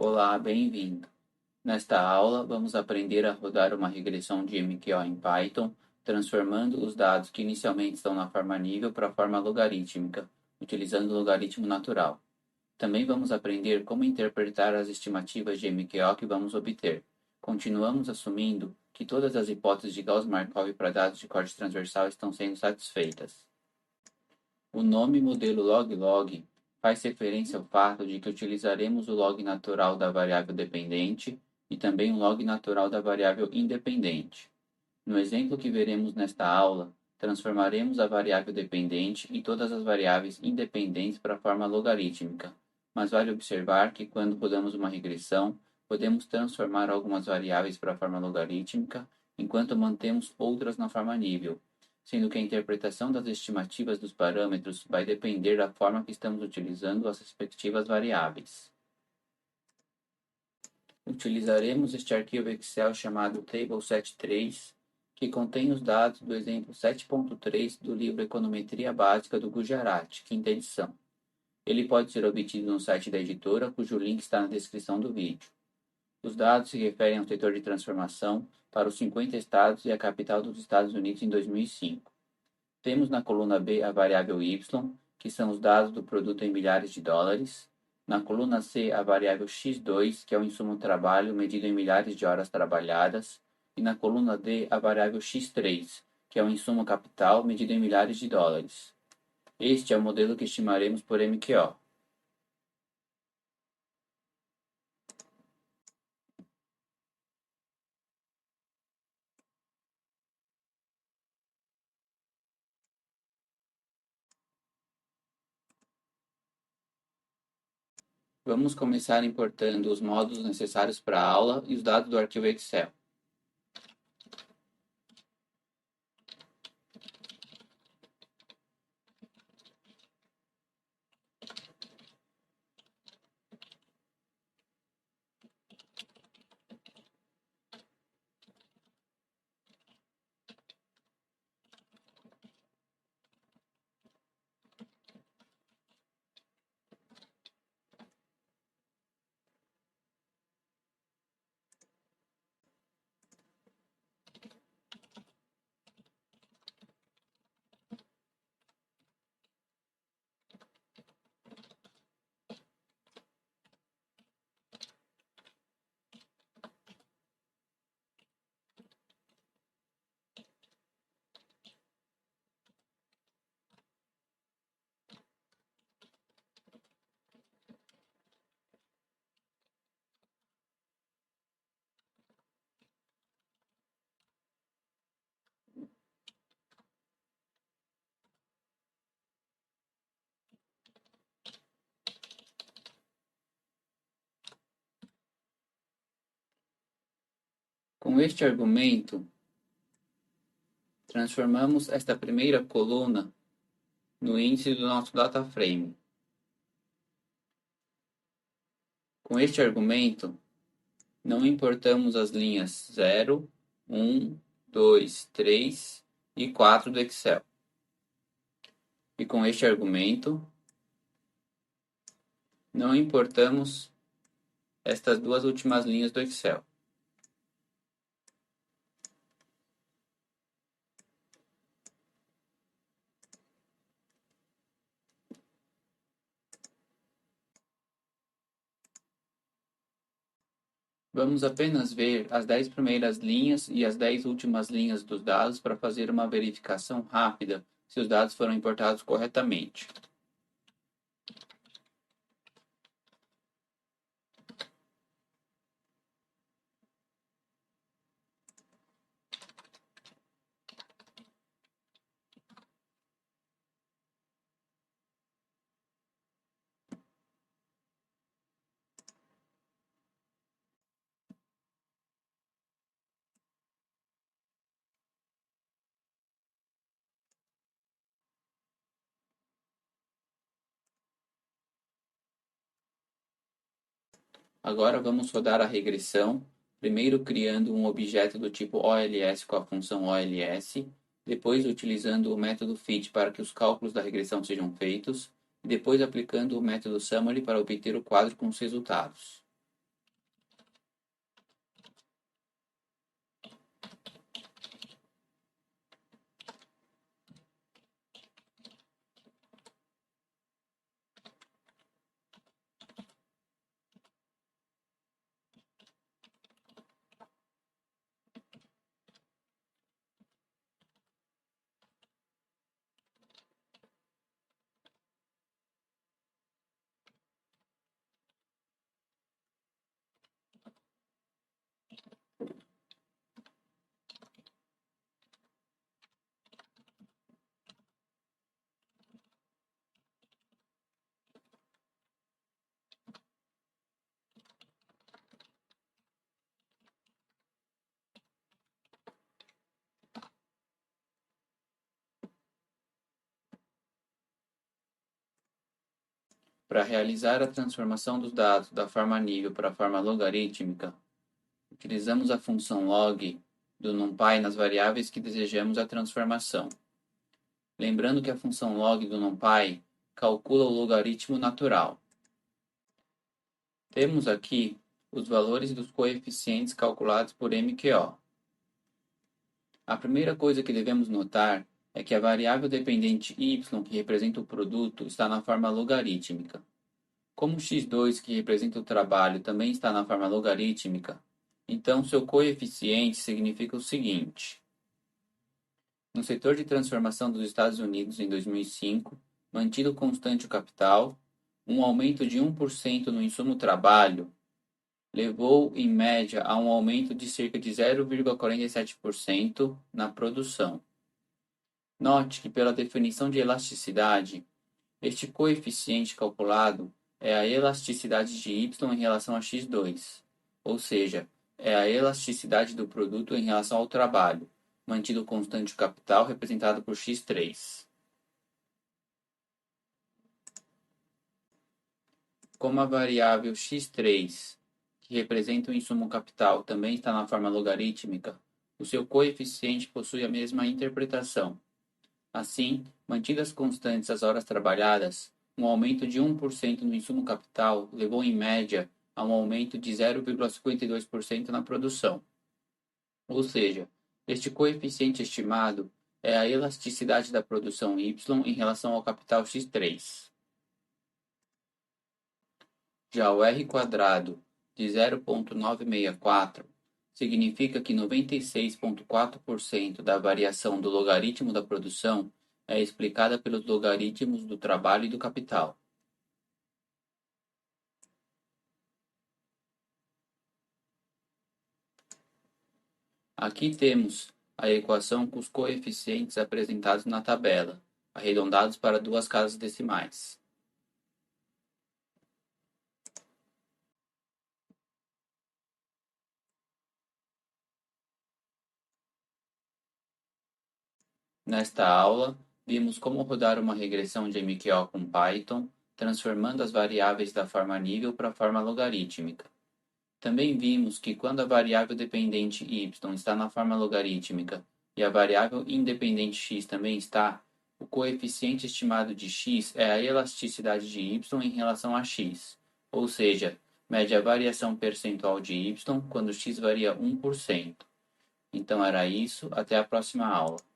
Olá, bem-vindo. Nesta aula, vamos aprender a rodar uma regressão de MQO em Python, transformando os dados que inicialmente estão na forma nível para a forma logarítmica, utilizando o logaritmo natural. Também vamos aprender como interpretar as estimativas de MQO que vamos obter. Continuamos assumindo que todas as hipóteses de Gauss-Markov para dados de corte transversal estão sendo satisfeitas. O nome modelo log-log faz referência ao fato de que utilizaremos o log natural da variável dependente e também o log natural da variável independente. No exemplo que veremos nesta aula, transformaremos a variável dependente e todas as variáveis independentes para a forma logarítmica, mas vale observar que quando rodamos uma regressão, podemos transformar algumas variáveis para a forma logarítmica, enquanto mantemos outras na forma nível, sendo que a interpretação das estimativas dos parâmetros vai depender da forma que estamos utilizando as respectivas variáveis. Utilizaremos este arquivo Excel chamado TableSet3, que contém os dados do exemplo 7.3 do livro Econometria Básica do Gujarati, quinta edição. Ele pode ser obtido no site da editora, cujo link está na descrição do vídeo. Os dados se referem ao setor de transformação para os 50 estados e a capital dos Estados Unidos em 2005. Temos na coluna B a variável y, que são os dados do produto em milhares de dólares. Na coluna C, a variável x2, que é o insumo trabalho medido em milhares de horas trabalhadas. E na coluna D, a variável x3, que é o insumo capital medido em milhares de dólares. Este é o modelo que estimaremos por MQO. Vamos começar importando os módulos necessários para a aula e os dados do arquivo Excel. Com este argumento, transformamos esta primeira coluna no índice do nosso data frame. Com este argumento, não importamos as linhas 0, 1, 2, 3 e 4 do Excel. E com este argumento, não importamos estas duas últimas linhas do Excel. Vamos apenas ver as 10 primeiras linhas e as 10 últimas linhas dos dados para fazer uma verificação rápida se os dados foram importados corretamente. Agora vamos rodar a regressão, primeiro criando um objeto do tipo OLS com a função OLS, depois utilizando o método fit para que os cálculos da regressão sejam feitos, e depois aplicando o método summary para obter o quadro com os resultados. Para realizar a transformação dos dados da forma nível para a forma logarítmica, utilizamos a função log do NumPy nas variáveis que desejamos a transformação. Lembrando que a função log do NumPy calcula o logaritmo natural. Temos aqui os valores dos coeficientes calculados por MQO. A primeira coisa que devemos notar é que a variável dependente y, que representa o produto, está na forma logarítmica. Como x2, que representa o trabalho, também está na forma logarítmica, então seu coeficiente significa o seguinte. No setor de transformação dos Estados Unidos em 2005, mantido constante o capital, um aumento de 1% no insumo trabalho levou, em média, a um aumento de cerca de 0,47% na produção. Note que, pela definição de elasticidade, este coeficiente calculado é a elasticidade de y em relação a x2, ou seja, é a elasticidade do produto em relação ao trabalho, mantido constante o capital representado por x3. Como a variável x3, que representa o insumo capital, também está na forma logarítmica, o seu coeficiente possui a mesma interpretação. Assim, mantidas constantes as horas trabalhadas, um aumento de 1% no insumo capital levou em média a um aumento de 0,52% na produção. Ou seja, este coeficiente estimado é a elasticidade da produção y em relação ao capital x3. Já o r² de 0,964 significa que 96,4% da variação do logaritmo da produção é explicada pelos logaritmos do trabalho e do capital. Aqui temos a equação com os coeficientes apresentados na tabela, arredondados para duas casas decimais. Nesta aula, vimos como rodar uma regressão de MQO com Python, transformando as variáveis da forma nível para a forma logarítmica. Também vimos que quando a variável dependente y está na forma logarítmica e a variável independente x também está, o coeficiente estimado de x é a elasticidade de y em relação a x, ou seja, mede a variação percentual de y quando x varia 1%. Então era isso, até a próxima aula.